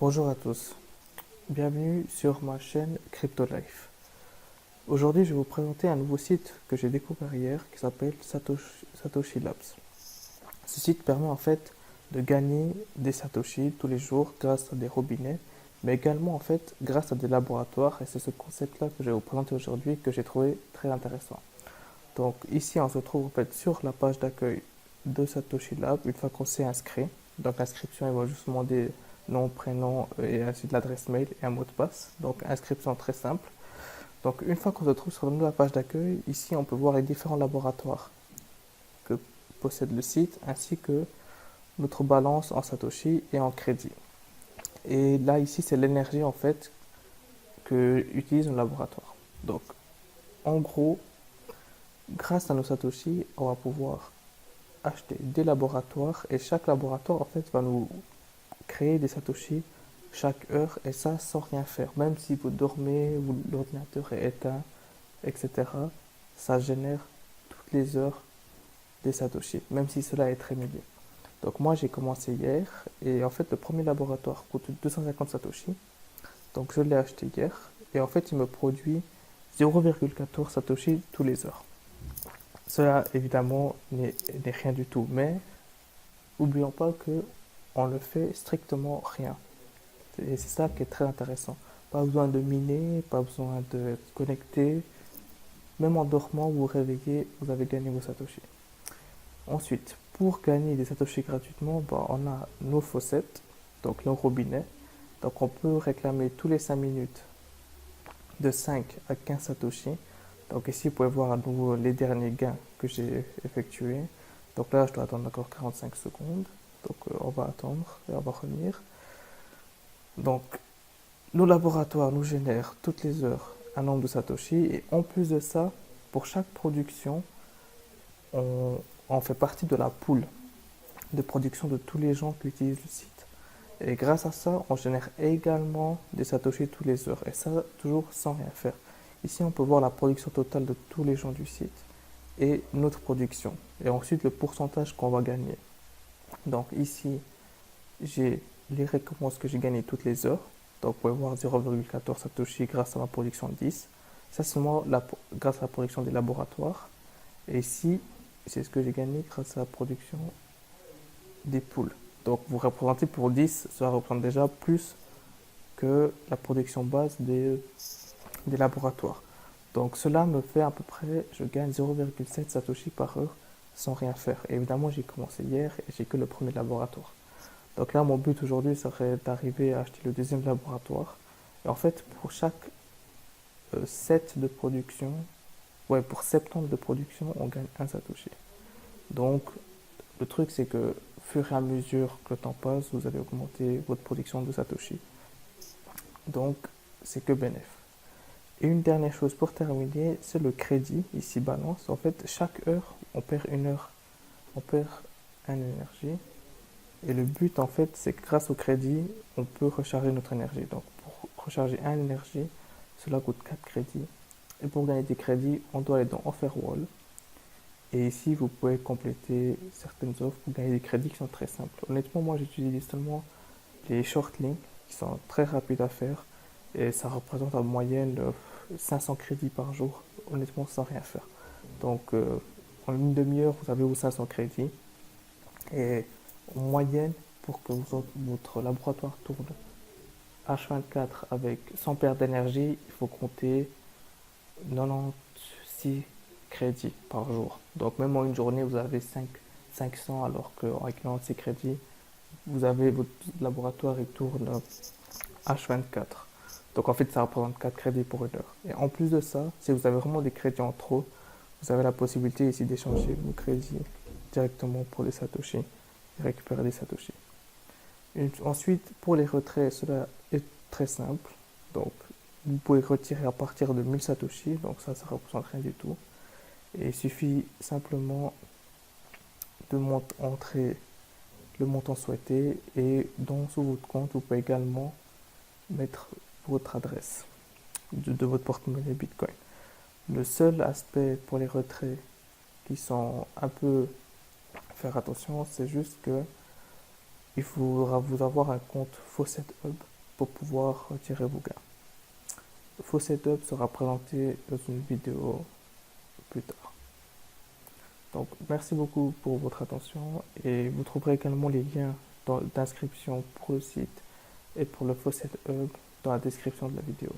Bonjour à tous, bienvenue sur ma chaîne CryptoLife. Aujourd'hui, je vais vous présenter un nouveau site que j'ai découvert hier qui s'appelle Satoshi Labs. Ce site permet en fait de gagner des Satoshi tous les jours grâce à des robinets, mais également en fait grâce à des laboratoires, et c'est ce concept-là que je vais vous présenter aujourd'hui que j'ai trouvé très intéressant. Donc ici, on se trouve en fait sur la page d'accueil de Satoshi Lab une fois qu'on s'est inscrit. Donc l'inscription, il va juste demander nom, prénom et ainsi de l'adresse mail et un mot de passe. Donc inscription très simple. Donc une fois qu'on se trouve sur la page d'accueil, ici on peut voir les différents laboratoires que possède le site ainsi que notre balance en Satoshi et en crédit. Et là ici c'est l'énergie en fait que utilise un laboratoire. Donc en gros, grâce à nos Satoshi, on va pouvoir acheter des laboratoires et chaque laboratoire en fait va nous créer des Satoshi chaque heure et ça sans rien faire. Même si vous dormez ou l'ordinateur est éteint, etc., ça génère toutes les heures des Satoshi, même si cela est très minime. Donc moi j'ai commencé hier et en fait le premier laboratoire coûte 250 Satoshi. Donc je l'ai acheté hier et en fait il me produit 0,14 Satoshi tous les heures. Cela évidemment n'est rien du tout, mais n'oublions pas que on ne fait strictement rien. Et c'est ça qui est très intéressant. Pas besoin de miner, pas besoin de connecter. Même en dormant, vous vous réveillez, vous avez gagné vos Satoshi. Ensuite, pour gagner des Satoshi gratuitement, on a nos faucettes, donc nos robinets. Donc on peut réclamer tous les 5 minutes de 5 à 15 Satoshi. Donc ici, vous pouvez voir à nouveau les derniers gains que j'ai effectués. Donc là, je dois attendre encore 45 secondes. Donc on va attendre et on va revenir. Donc nos laboratoires nous génèrent toutes les heures un nombre de Satoshi et en plus de ça, pour chaque production, on fait partie de la pool de production de tous les gens qui utilisent le site. Et grâce à ça, on génère également des Satoshi tous les heures et ça toujours sans rien faire. Ici, on peut voir la production totale de tous les gens du site et notre production et ensuite le pourcentage qu'on va gagner. Donc ici, j'ai les récompenses que j'ai gagnées toutes les heures. Donc, vous pouvez voir 0,14 Satoshi grâce à ma production 10. Ça, c'est seulement grâce à la production des laboratoires. Et ici, c'est ce que j'ai gagné grâce à la production des poules. Donc, vous représentez pour 10, ça représente déjà plus que la production base des laboratoires. Donc, cela me fait à peu près, je gagne 0,7 Satoshi par heure sans rien faire. Et évidemment, j'ai commencé hier et j'ai que le premier laboratoire. Donc là, mon but aujourd'hui serait d'arriver à acheter le deuxième laboratoire. Et en fait, pour chaque set de production, ouais, pour 70 de production, on gagne un Satoshi. Donc, le truc, c'est que, au fur et à mesure que le temps passe, vous allez augmenter votre production de Satoshi. Donc, c'est que bénéf. Et une dernière chose pour terminer, c'est le crédit, ici balance. En fait, chaque heure, on perd une heure, on perd une énergie. Et le but, en fait, c'est que grâce au crédit, on peut recharger notre énergie. Donc, pour recharger un énergie, cela coûte 4 crédits. Et pour gagner des crédits, on doit aller dans Offerwall. Et ici, vous pouvez compléter certaines offres pour gagner des crédits qui sont très simples. Honnêtement, moi, j'utilise seulement les short links qui sont très rapides à faire. Et ça représente en moyenne 500 crédits par jour, honnêtement, sans rien faire. Donc, en une demi-heure, vous avez vos 500 crédits. Et en moyenne, pour que votre laboratoire tourne H24 avec, sans perte d'énergie, il faut compter 96 crédits par jour. Donc même en une journée, vous avez 500 alors qu'avec 96 crédits, vous avez votre laboratoire et tourne H24. Donc en fait, ça représente 4 crédits pour une heure. Et en plus de ça, si vous avez vraiment des crédits en trop, vous avez la possibilité ici d'échanger vos crédits directement pour des Satoshi et récupérer des Satoshi. Ensuite, pour les retraits, cela est très simple. Donc, vous pouvez retirer à partir de 1000 Satoshi, donc ça ne représente rien du tout. Et il suffit simplement de entrer le montant souhaité et sous votre compte, vous pouvez également mettre votre adresse de votre porte-monnaie Bitcoin. Le seul aspect pour les retraits qui sont un peu faire attention, c'est juste que il faudra vous avoir un compte Faucet Hub pour pouvoir retirer vos gains. Le faux setup sera présenté dans une vidéo plus tard. Donc, merci beaucoup pour votre attention et vous trouverez également les liens d'inscription pour le site et pour le Faucet Hub dans la description de la vidéo.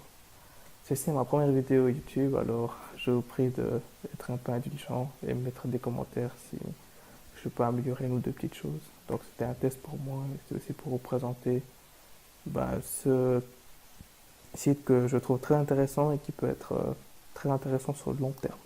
Ceci est ma première vidéo YouTube, alors je vous prie d'être un peu indulgent et mettre des commentaires si je peux améliorer une ou deux petites choses. Donc c'était un test pour moi, mais c'est aussi pour vous présenter ce site que je trouve très intéressant et qui peut être très intéressant sur le long terme.